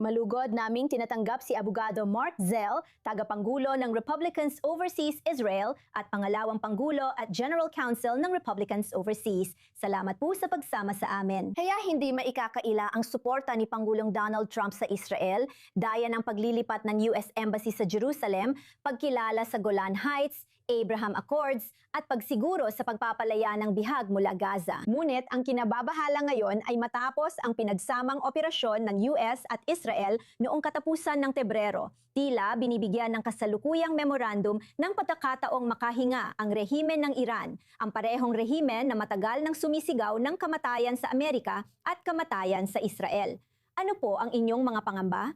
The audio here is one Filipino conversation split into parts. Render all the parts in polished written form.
Malugod naming tinatanggap si Abogado Mark Zell, tagapangulo ng Republicans Overseas Israel at pangalawang pangulo at General Counsel ng Republicans Overseas. Salamat po sa pagsama sa amin. Kaya hindi maikakaila ang suporta ni Pangulong Donald Trump sa Israel, daya ng paglilipat ng US Embassy sa Jerusalem, pagkilala sa Golan Heights, Abraham Accords at pagsiguro sa pagpapalaya ng bihag mula Gaza. Ngunit ang kinababahala ngayon ay matapos ang pinagsamang operasyon ng US at Israel noong katapusan ng Pebrero. Tila binibigyan ng kasalukuyang memorandum ng pagkakataong makahinga ang rehimen ng Iran, ang parehong rehimen na matagal nang sumisigaw ng kamatayan sa Amerika at kamatayan sa Israel. Ano po ang inyong mga pangamba?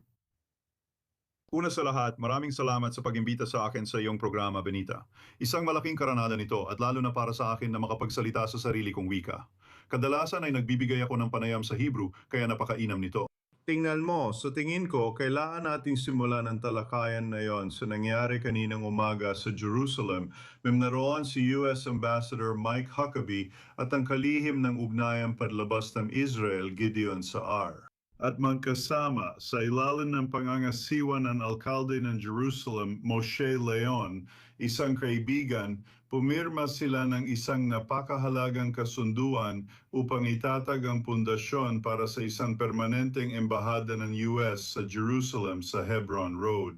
Una sa lahat, maraming salamat sa pag-imbita sa akin sa iyong programa, Benita. Isang malaking karangalan ito at lalo na para sa akin na makapagsalita sa sarili kong wika. Kadalasan ay nagbibigay ako ng panayam sa Hebrew kaya napakainam nito. Tingnan mo, sa tingin ko, kailangan nating simulan ang talakayan na yon sa nangyari kaninang umaga sa Jerusalem. Naroon si US Ambassador Mike Huckabee at ang kalihim ng ugnayang panlabas ng Israel, Gideon Saar. At magkasama sa ilalim ng pangangasiwa ng alkalde ng Jerusalem, Moshe Leon, isang kaibigan, pumirma sila ng isang napakahalagang kasunduan upang itatag ang pundasyon para sa isang permanenteng embahada ng US sa Jerusalem sa Hebron Road.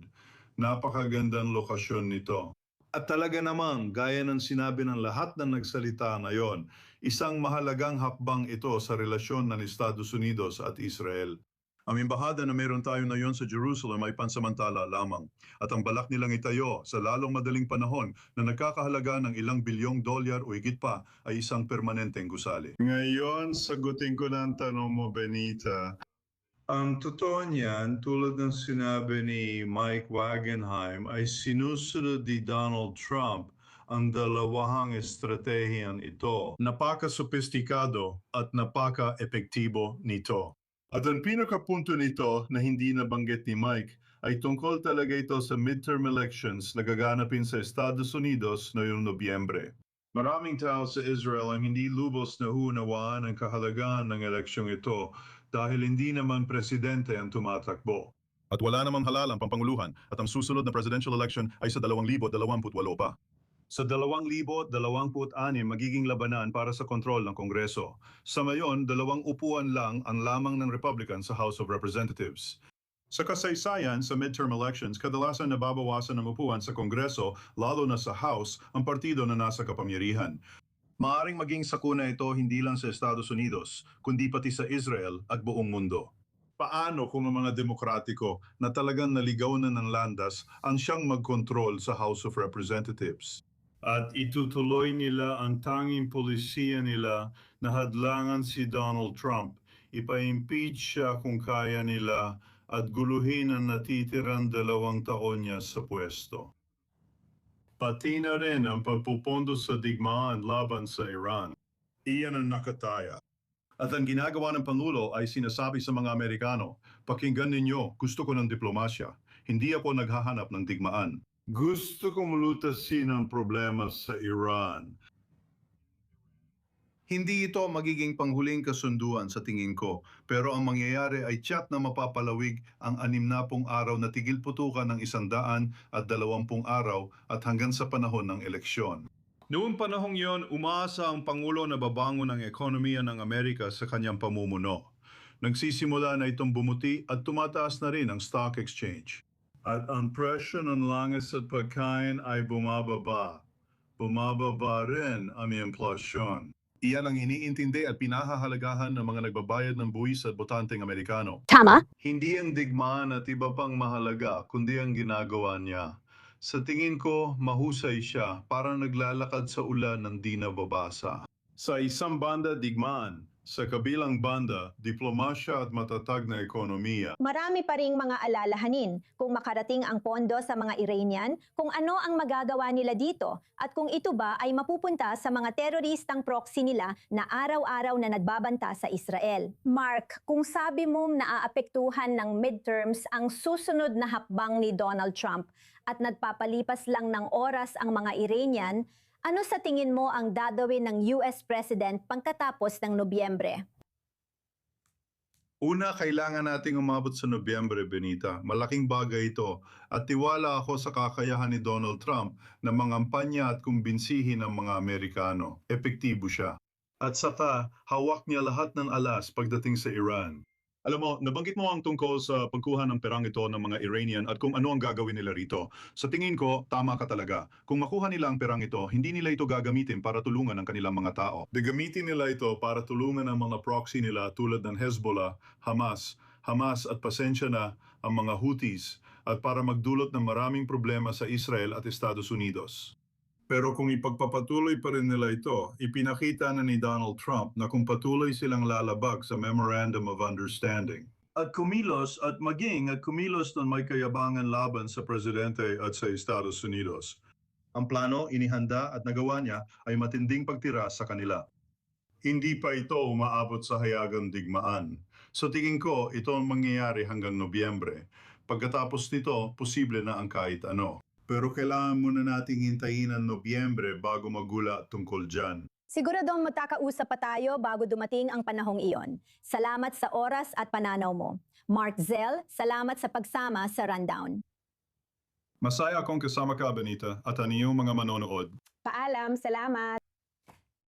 Napakagandang lokasyon nito. At talaga namang, gaya ng sinabi ng lahat na nagsalita ngayon, isang mahalagang hakbang ito sa relasyon ng Estados Unidos at Israel. Ang embahada na meron tayo ngayon sa Jerusalem ay pansamantala lamang at ang balak nilang itayo sa lalong madaling panahon na nagkakahalaga ng ilang bilyong dolyar o higit pa ay isang permanenteng gusali. Ngayon, sagutin ko na ang tanong mo, Benita. Ang totoo niyan, tulad ng sinabi ni Mike Wagenheim, ay sinusunod ni Donald Trump ang dalawahang estratehiyan ito. Napaka-sophisticado at napaka-epektibo nito. At ang pinakapunto nito na hindi nabanggit ni Mike ay tungkol talaga ito sa midterm elections na gaganapin sa Estados Unidos noong Nobyembre. Maraming tao sa Israel ang hindi lubos na hunawaan ang kahalagahan ng eleksyong ito dahil hindi naman presidente ang tumatakbo. At wala namang halal ang pampanguluhan at ang susunod na presidential election ay sa 2028 pa. Sa 2026 magiging labanan para sa kontrol ng Kongreso. Sa ngayon, 2 upuan lang ang lamang ng Republican sa House of Representatives. Sa kasaysayan sa midterm elections, kadalasan nababawasan ng upuan sa Kongreso, lalo na sa House, ang partido na nasa kapangyarihan. Maaring maging sakuna ito hindi lang sa Estados Unidos, kundi pati sa Israel at buong mundo. Paano kung ang mga demokratiko na talagang naligaw na ng landas ang siyang magkontrol sa House of Representatives? At itutuloy nila ang tanging polisiya nila na hadlangan si Donald Trump. Ipa-impeach siya kung kaya nila at guluhin ang natitirang 2 taon niya sa pwesto. Pati na rin ang pagpupondo sa digmaan laban sa Iran. Iyan ang nakataya. At ang ginagawa ng Pangulo ay sinasabi sa mga Amerikano, pakinggan ninyo, gusto ko ng diplomasya. Hindi ako naghahanap ng digmaan. Gusto kong lutasin ang problema sa Iran. Hindi ito magiging panghuling kasunduan sa tingin ko, pero ang mangyayari ay tiyak na mapapalawig ang 60 araw na tigil putukan ng 120 araw at hanggang sa panahon ng eleksyon. Noong panahong yon, umaasa ang Pangulo na babangon ang ekonomiya ng Amerika sa kanyang pamumuno. Nagsisimula na itong bumuti at tumataas na rin ang stock exchange. At ang presyo ng langis at pagkain ay bumababa. Bumababa rin ang inflasyon. Iyan ang iniintindi at pinahahalagahan ng mga nagbabayad ng buwis at botanteng Amerikano. Tama? Hindi ang digmaan at iba pang mahalaga, kundi ang ginagawa niya. Sa tingin ko, mahusay siya, parang naglalakad sa ulan ng di nababasa. Sa isang banda, digmaan. Sa kabilang banda, diplomasya at matatag na ekonomiya. Marami pa ring mga alalahanin kung makarating ang pondo sa mga Iranian, kung ano ang magagawa nila dito, at kung ito ba ay mapupunta sa mga teroristang proxy nila na araw-araw na nagbabanta sa Israel. Mark, kung sabi mo naaapektuhan ng midterms ang susunod na hakbang ni Donald Trump at nagpapalipas lang ng oras ang mga Iranian, ano sa tingin mo ang dadawin ng US President pagkatapos ng Nobyembre? Una, kailangan nating umabot sa Nobyembre, Benita. Malaking bagay ito at tiwala ako sa kakayahan ni Donald Trump na mangampanya at kumbinsihin ang mga Amerikano. Epektibo siya. At saka, hawak niya lahat ng alas pagdating sa Iran. Alam mo, nabanggit mo ang tungkol sa pagkuha ng perang ito ng mga Iranian at kung ano ang gagawin nila rito. Sa tingin ko, tama ka talaga. Kung makuha nila ang perang ito, hindi nila ito gagamitin para tulungan ang kanilang mga tao. Gagamitin nila ito para tulungan ang mga proxy nila tulad ng Hezbollah, Hamas at pasensya na ang mga Houthis at para magdulot ng maraming problema sa Israel at Estados Unidos. Pero kung ipagpapatuloy pa rin nila ito, ipinakita na ni Donald Trump na kung patuloy silang lalabag sa Memorandum of Understanding. At kumilos ng may kayabangan laban sa presidente at sa Estados Unidos. Ang plano, inihanda at nagawa niya ay matinding pagtira sa kanila. Hindi pa ito umaabot sa hayagang digmaan. Sa tingin ko, ito ang mangyayari hanggang Nobyembre. Pagkatapos nito, posible na ang kahit ano. Pero kailangan muna nating hintayin ang Nobyembre bago magula tungkol dyan. Siguradong magkakausap pa tayo bago dumating ang panahong iyon. Salamat sa oras at pananaw mo. Mark Zell, salamat sa pagsama sa Rundown. Masaya akong kasama ka, Benita, at ang iyong mga manonood. Paalam, salamat.